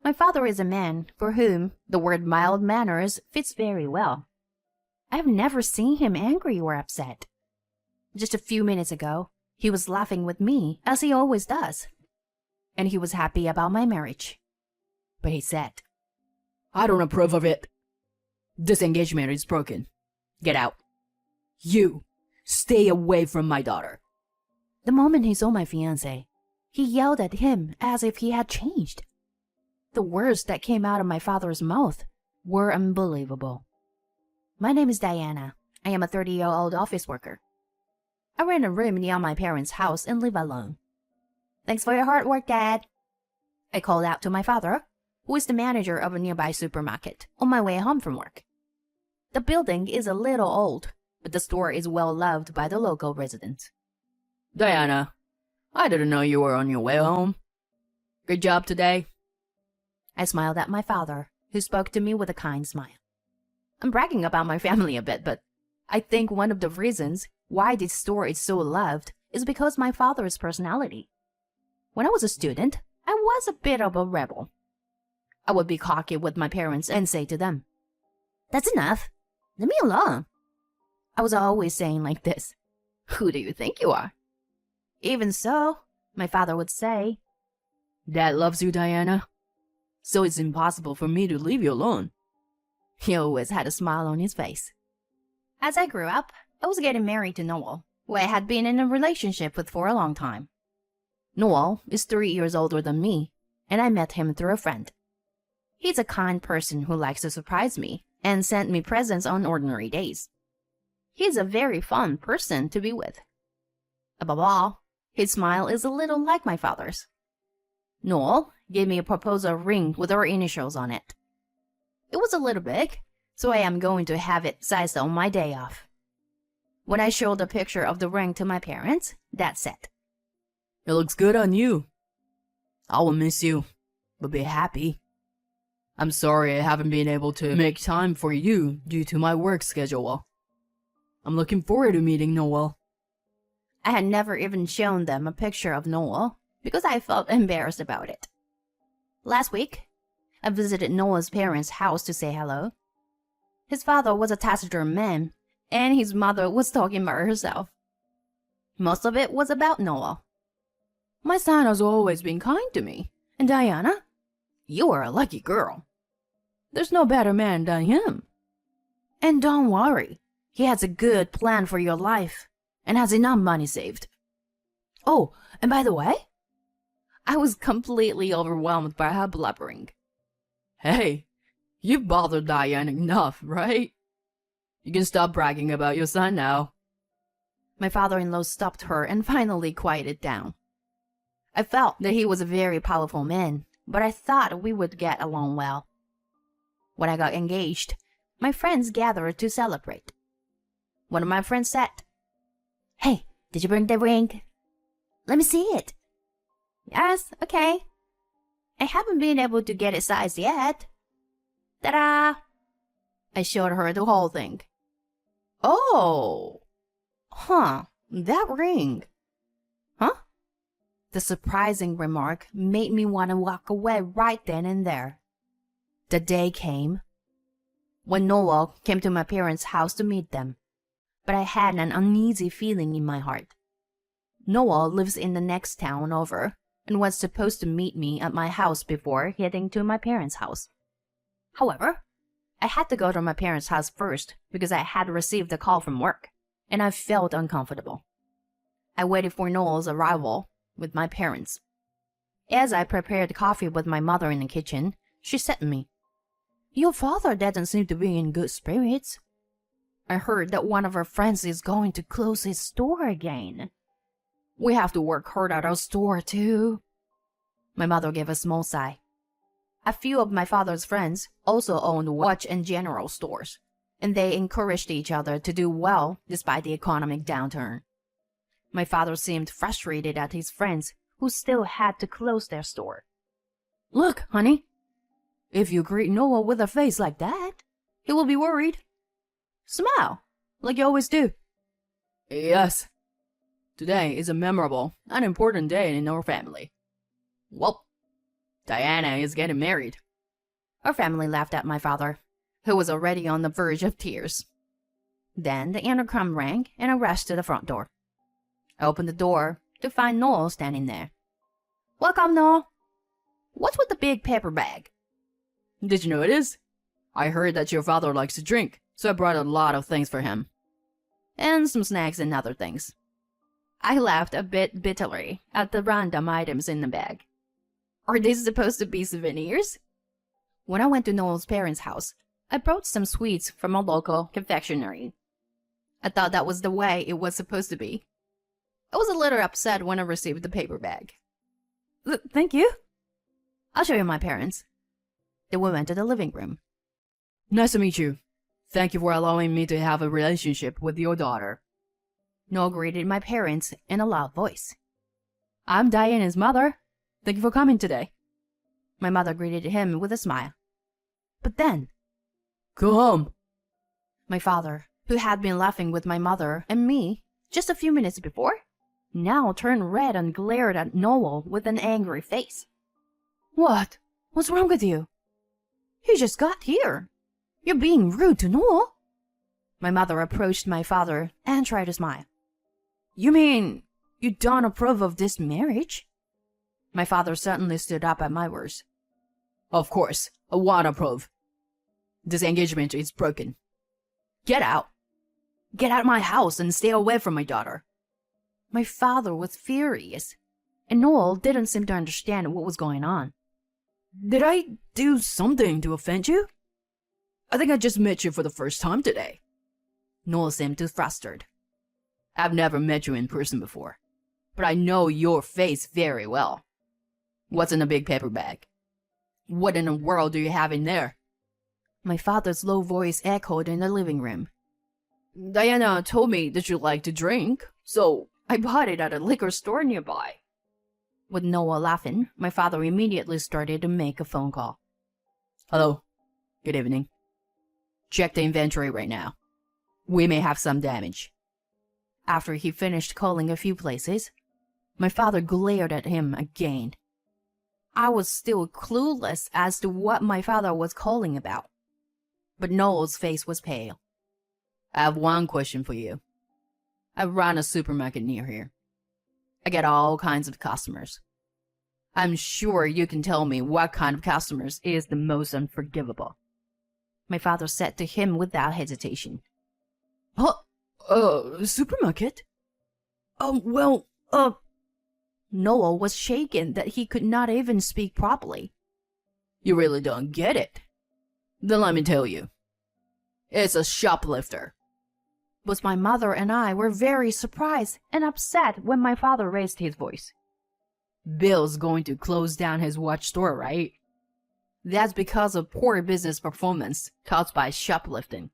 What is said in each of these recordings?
My father is a man for whom the word mild manners fits very well. I have never seen him angry or upset. Just a few minutes ago, he was laughing with me, as he always does. And he was happy about my marriage. But he said, I don't approve of it. This engagement is broken. Get out. You, stay away from my daughter. The moment he saw my fiancé, he yelled at him as if he had changed. The words that came out of my father's mouth were unbelievable. My name is Diana. I am a 30-year-old office worker. I rent a room near my parents' house and live alone. Thanks for your hard work, Dad. I called out to my father, who is the manager of a nearby supermarket, on my way home from work. The building is a little old, but the store is well loved by the local residents. Diana, I didn't know you were on your way home. Good job today. I smiled at my father, who spoke to me with a kind smile. I'm bragging about my family a bit, but I think one of the reasons why this store is so loved is because my father's personality. When I was a student, I was a bit of a rebel. I would be cocky with my parents and say to them, "That's enough. Leave me alone." I was always saying like this, "Who do you think you are?" Even so, my father would say, Dad loves you, Diana. So it's impossible for me to leave you alone. He always had a smile on his face. As I grew up, I was getting married to Noel, who I had been in a relationship with for a long time. Noel is 3 years older than me, and I met him through a friend. He's a kind person who likes to surprise me and send me presents on ordinary days. He's a very fun person to be with. Above all, his smile is a little like my father's. Noel gave me a proposal ring with our initials on it. It was a little big, so I am going to have it sized on my day off. When I showed a picture of the ring to my parents, Dad said, It looks good on you. I will miss you, but be happy. I'm sorry I haven't been able to make time for you due to my work schedule. I'm looking forward to meeting Noel. I had never even shown them a picture of Noel because I felt embarrassed about it. Last week, I visited Noel's parents' house to say hello. His father was a taciturn man, and his mother was talking about herself. Most of it was about Noel. My son has always been kind to me, and Diana, you are a lucky girl. There's no better man than him. And don't worry, he has a good plan for your life, and has enough money saved. Oh, and by the way, I was completely overwhelmed by her blubbering. Hey, you've bothered Diane enough, right? You can stop bragging about your son now. My father-in-law stopped her and finally quieted down. I felt that he was a very powerful man, but I thought we would get along well. When I got engaged, my friends gathered to celebrate. One of my friends said, "Hey, did you bring the ring? Let me see it." "Yes, okay. I haven't been able to get it sized yet." Ta-da! I showed her the whole thing. "Oh! Huh, that ring. Huh?" The surprising remark made me want to walk away right then and there. The day came when Noel came to my parents' house to meet them, but I had an uneasy feeling in my heart. Noel lives in the next town over and was supposed to meet me at my house before heading to my parents' house. However, I had to go to my parents' house first because I had received a call from work, and I felt uncomfortable. I waited for Noel's arrival with my parents. As I prepared coffee with my mother in the kitchen, she said to me, "Your father doesn't seem to be in good spirits. I heard that one of our friends is going to close his store again. We have to work hard at our store too." My mother gave a small sigh. A few of my father's friends also owned watch and general stores, and they encouraged each other to do well despite the economic downturn. My father seemed frustrated at his friends who still had to close their store. "Look, honey, if you greet Noah with a face like that, he will be worried. Smile, like you always do." Yes. Today is a memorable and important day in our family. Well, Diana is getting married. Our family laughed at my father, who was already on the verge of tears. Then the intercom rang and I rushed to the front door. I opened the door to find Noel standing there. Welcome, Noel. What's with the big paper bag? Did you notice? I heard that your father likes to drink, so I brought a lot of things for him. And some snacks and other things. I laughed a bit bitterly at the random items in the bag. Are these supposed to be souvenirs? When I went to Noel's parents' house, I brought some sweets from a local confectionery. I thought that was the way it was supposed to be. I was a little upset when I received the paper bag. Thank you. I'll show you my parents. Then we went to the living room. Nice to meet you. Thank you for allowing me to have a relationship with your daughter. Noel greeted my parents in a loud voice. I'm Diana's mother. Thank you for coming today. My mother greeted him with a smile. But then, go home. My father, who had been laughing with my mother and me just a few minutes before, now turned red and glared at Noel with an angry face. What? What's wrong with you? He just got here. You're being rude to Noel. My mother approached my father and tried to smile. You mean you don't approve of this marriage? My father suddenly stood up at my words. Of course, I want to approve. This engagement is broken. Get out. Get out of my house and stay away from my daughter. My father was furious, and Noel didn't seem to understand what was going on. Did I do something to offend you? I think I just met you for the first time today. Noel seemed too flustered. I've never met you in person before, but I know your face very well. What's in the big paper bag? What in the world do you have in there? My father's low voice echoed in the living room. Diana told me that you like to drink, so I bought it at a liquor store nearby. With Noel laughing, my father immediately started to make a phone call. Hello. Good evening. Check the inventory right now. We may have some damage. After he finished calling a few places, my father glared at him again. I was still clueless as to what my father was calling about, but Noel's face was pale. I have one question for you. I run a supermarket near here. I get all kinds of customers. I'm sure you can tell me what kind of customers is the most unforgivable. My father said to him without hesitation. Supermarket? Noel was shaken that he could not even speak properly. You really don't get it? Then let me tell you. It's a shoplifter. Both my mother and I were very surprised and upset when my father raised his voice. Bill's going to close down his watch store, right? That's because of poor business performance caused by shoplifting.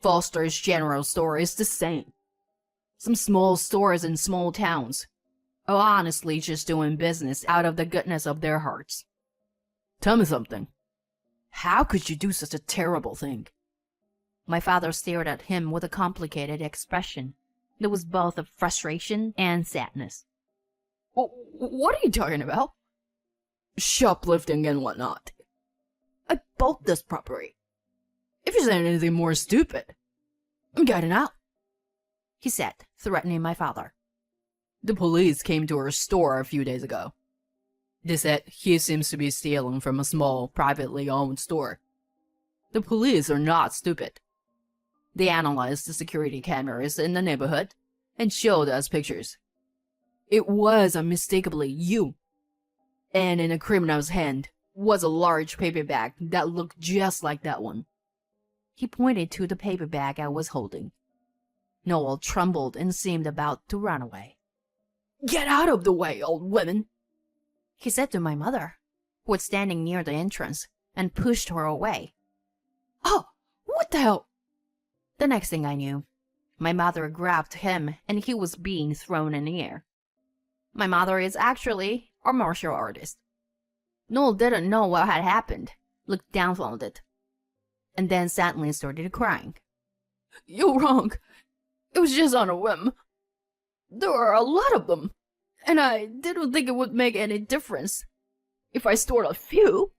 Foster's General Store is the same. Some small stores in small towns are honestly just doing business out of the goodness of their hearts. Tell me something. How could you do such a terrible thing? My father stared at him with a complicated expression that was both of frustration and sadness. What are you talking about? Shoplifting and whatnot. I bought this property. If you say anything more stupid, I'm getting out, he said, threatening my father. The police came to our store a few days ago. They said he seems to be stealing from a small, privately owned store. The police are not stupid. They analyzed the security cameras in the neighborhood and showed us pictures. It was unmistakably you. And in a criminal's hand was a large paper bag that looked just like that one. He pointed to the paper bag I was holding. Noel trembled and seemed about to run away. Get out of the way, old woman, he said to my mother, who was standing near the entrance, and pushed her away. Oh, what the hell? The next thing I knew, my mother grabbed him and he was being thrown in the air. My mother is actually a martial artist. Noel didn't know what had happened, looked dumbfounded, and then suddenly started crying. You're wrong. It was just on a whim. There are a lot of them, and I didn't think it would make any difference. if I stole a few.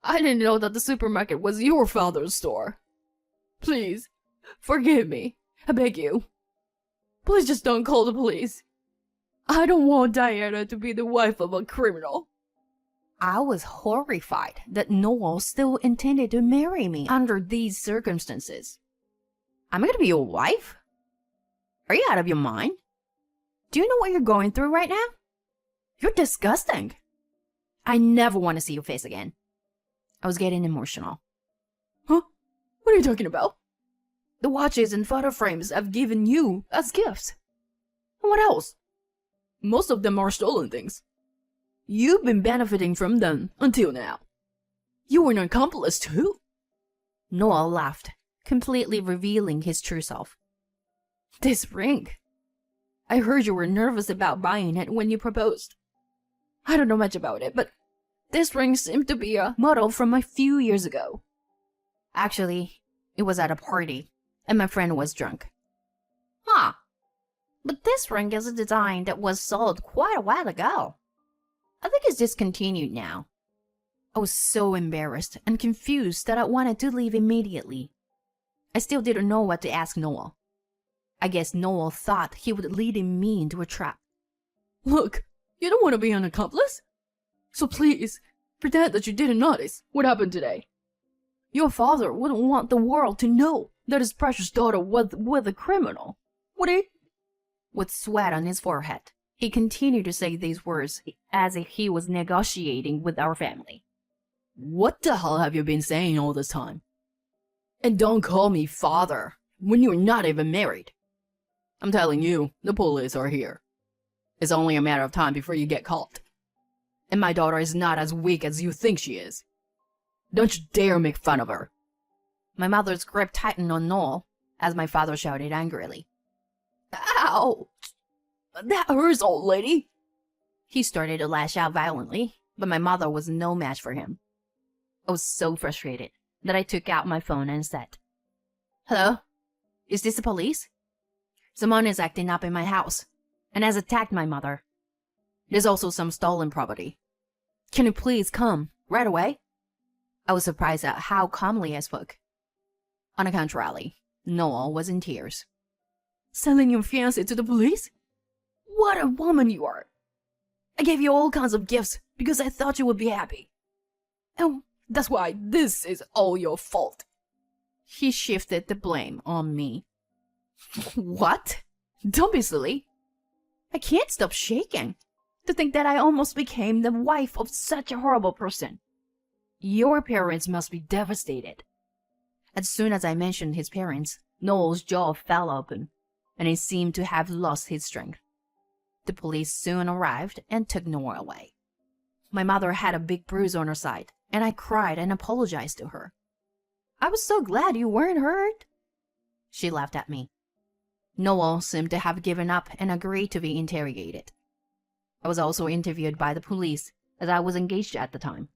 I didn't know that the supermarket was your father's store. Please, forgive me. I beg you. Please just don't call the police. I don't want Diana to be the wife of a criminal. I was horrified that Noel still intended to marry me under these circumstances. I'm gonna be your wife? Are you out of your mind? Do you know what you're going through right now? You're disgusting. I never want to see your face again. I was getting emotional. Huh? What are you talking about? The watches and photo frames I've given you as gifts. And what else? Most of them are stolen things. You've been benefiting from them until now. You were an accomplice too. Noel laughed, completely revealing his true self. This ring. I heard you were nervous about buying it when you proposed. I don't know much about it, but this ring seemed to be a model from a few years ago. Actually, it was at a party, and my friend was drunk. Huh. But this ring is a design that was sold quite a while ago. I think it's discontinued now. I was so embarrassed and confused that I wanted to leave immediately. I still didn't know what to ask Noel. I guess Noel thought he would lead me into a trap. Look, you don't want to be an accomplice? So please, pretend that you didn't notice what happened today. Your father wouldn't want the world to know that his precious daughter was with a criminal, would he? With sweat on his forehead, he continued to say these words as if he was negotiating with our family. What the hell have you been saying all this time? And don't call me father when you're not even married. I'm telling you, the police are here. It's only a matter of time before you get caught. And my daughter is not as weak as you think she is. Don't you dare make fun of her. My mother's grip tightened on Noel as my father shouted angrily. Ow! That hurts, old lady! He started to lash out violently, but my mother was no match for him. I was so frustrated that I took out my phone and said, "Hello? Is this the police? Someone is acting up in my house and has attacked my mother. There's also some stolen property. Can you please come right away?" I was surprised at how calmly I spoke. On the contrary, Noel was in tears. Selling your fiancé to the police? What a woman you are! I gave you all kinds of gifts because I thought you would be happy. And that's why this is all your fault. He shifted the blame on me. What? Don't be silly. I can't stop shaking to think that I almost became the wife of such a horrible person. Your parents must be devastated. As soon as I mentioned his parents, Noel's jaw fell open, and he seemed to have lost his strength. The police soon arrived and took Noel away. My mother had a big bruise on her side, and I cried and apologized to her. "I was so glad you weren't hurt." She laughed at me. Noel seemed to have given up and agreed to be interrogated. I was also interviewed by the police, as I was engaged at the time.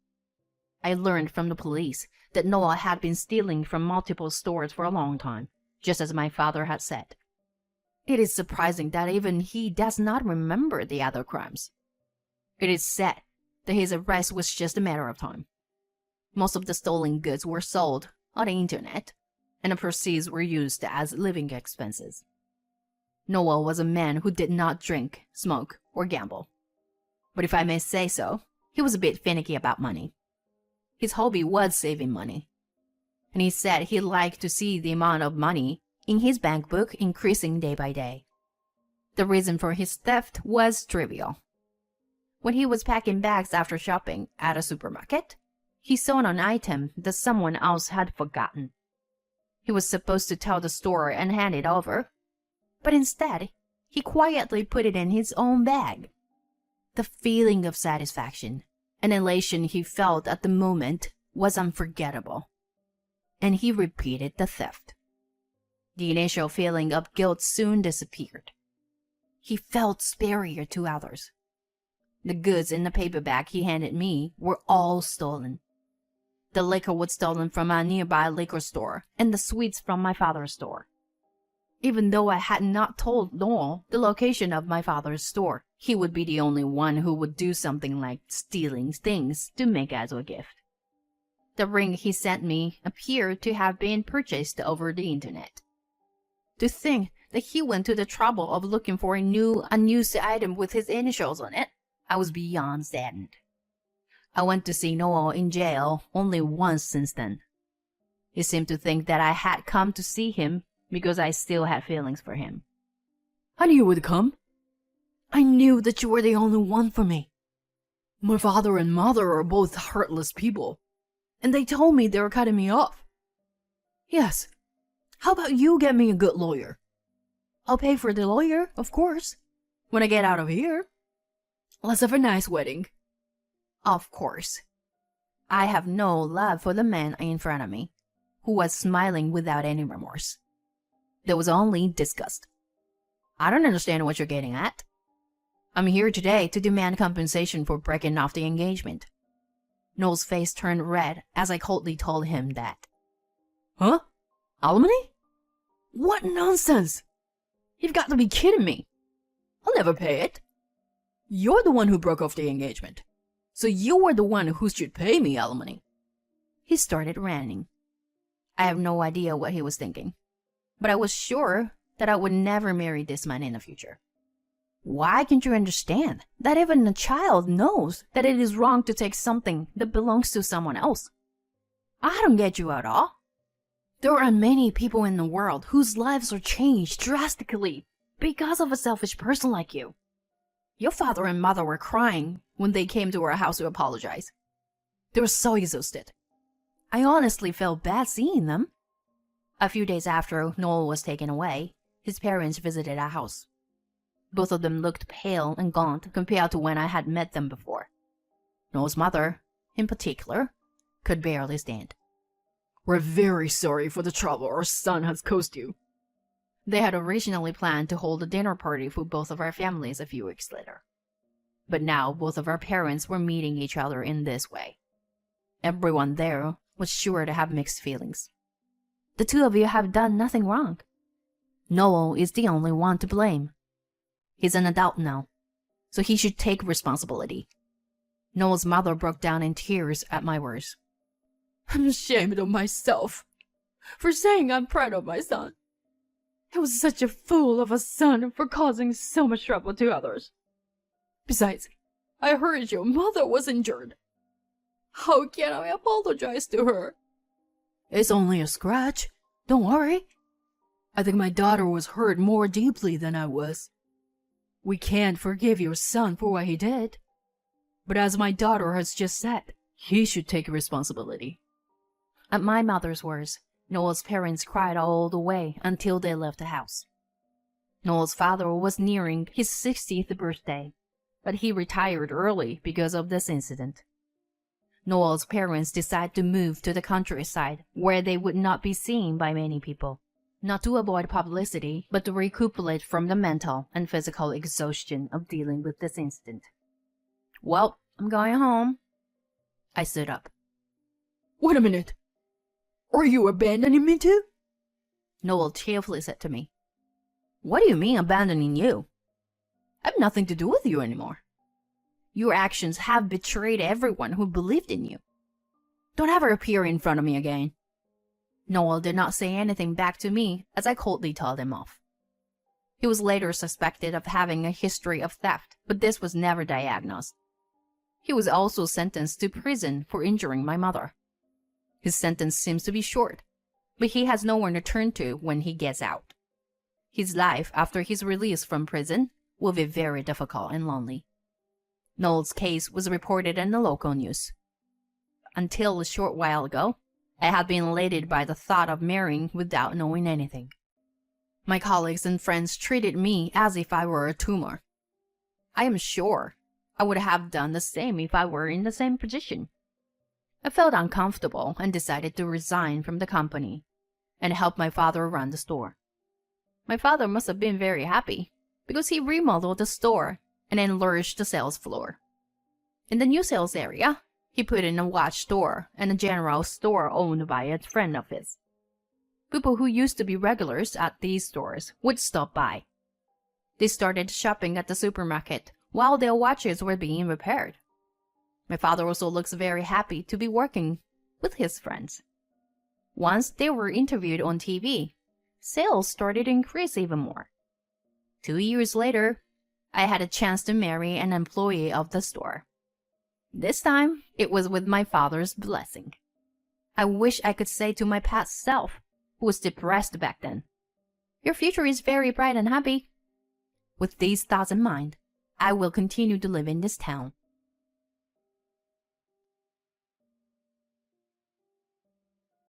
I learned from the police that Noel had been stealing from multiple stores for a long time, just as my father had said. It is surprising that even he does not remember the other crimes. It is said that his arrest was just a matter of time. Most of the stolen goods were sold on the internet, and the proceeds were used as living expenses. Noel was a man who did not drink, smoke, or gamble. But if I may say so, he was a bit finicky about money. His hobby was saving money, and he said he liked to see the amount of money in his bank book increasing day by day. The reason for his theft was trivial. When he was packing bags after shopping at a supermarket, he saw an item that someone else had forgotten. He was supposed to tell the store and hand it over, but instead, he quietly put it in his own bag. The feeling of satisfaction and elation he felt at the moment was unforgettable, and he repeated the theft. The initial feeling of guilt soon disappeared. He felt superior to others. The goods in the paper bag he handed me were all stolen. The liquor was stolen from a nearby liquor store, and the sweets from my father's store. Even though I had not told Noel the location of my father's store, he would be the only one who would do something like stealing things to make as a gift. The ring he sent me appeared to have been purchased over the internet. To think that he went to the trouble of looking for a new, unused item with his initials on it, I was beyond saddened. I went to see Noel in jail only once since then. He seemed to think that I had come to see him because I still had feelings for him. I knew you would come. I knew that you were the only one for me. My father and mother are both heartless people, and they told me they were cutting me off. Yes. How about you get me a good lawyer? I'll pay for the lawyer, of course, when I get out of here. Let's have a nice wedding. Of course. I have no love for the man in front of me, who was smiling without any remorse. There was only disgust. I don't understand what you're getting at. I'm here today to demand compensation for breaking off the engagement. Noel's face turned red as I coldly told him that. Huh? Alimony? What nonsense! You've got to be kidding me. I'll never pay it. You're the one who broke off the engagement, so you were the one who should pay me alimony. He started ranting. I have no idea what he was thinking, but I was sure that I would never marry this man in the future. Why can't you understand that even a child knows that it is wrong to take something that belongs to someone else? I don't get you at all. There are many people in the world whose lives are changed drastically because of a selfish person like you. Your father and mother were crying when they came to our house to apologize. They were so exhausted. I honestly felt bad seeing them. A few days after Noel was taken away, his parents visited our house. Both of them looked pale and gaunt compared to when I had met them before. Noel's mother, in particular, could barely stand. We're very sorry for the trouble our son has caused you. They had originally planned to hold a dinner party for both of our families a few weeks later. But now both of our parents were meeting each other in this way. Everyone there was sure to have mixed feelings. The two of you have done nothing wrong. Noel is the only one to blame. He's an adult now, so he should take responsibility. Noel's mother broke down in tears at my words. I'm ashamed of myself for saying I'm proud of my son. I was such a fool of a son for causing so much trouble to others. Besides, I heard your mother was injured. How can I apologize to her? It's only a scratch. Don't worry. I think my daughter was hurt more deeply than I was. We can't forgive your son for what he did. But as my daughter has just said, he should take responsibility. At my mother's words, Noel's parents cried all the way until they left the house. Noel's father was nearing his 60th birthday, but he retired early because of this incident. Noel's parents decided to move to the countryside where they would not be seen by many people, not to avoid publicity, but to recuperate from the mental and physical exhaustion of dealing with this incident. Well, I'm going home. I stood up. Wait a minute. Are you abandoning me too? Noel cheerfully said to me. What do you mean abandoning you? I have nothing to do with you anymore. Your actions have betrayed everyone who believed in you. Don't ever appear in front of me again. Noel did not say anything back to me as I coldly told him off. He was later suspected of having a history of theft, but this was never diagnosed. He was also sentenced to prison for injuring my mother. His sentence seems to be short, but he has no one to turn to when he gets out. His life after his release from prison will be very difficult and lonely. Noel's case was reported in the local news. Until a short while ago, I had been elated by the thought of marrying without knowing anything. My colleagues and friends treated me as if I were a tumor. I am sure I would have done the same if I were in the same position. I felt uncomfortable and decided to resign from the company and help my father run the store. My father must have been very happy because he remodeled the store and enlarged the sales floor. In the new sales area, he put in a watch store and a general store owned by a friend of his. People who used to be regulars at these stores would stop by. They started shopping at the supermarket while their watches were being repaired. My father also looks very happy to be working with his friends. Once they were interviewed on TV, sales started to increase even more. 2 years later, I had a chance to marry an employee of the store. This time, it was with my father's blessing. I wish I could say to my past self, who was depressed back then, "Your future is very bright and happy." With these thoughts in mind, I will continue to live in this town.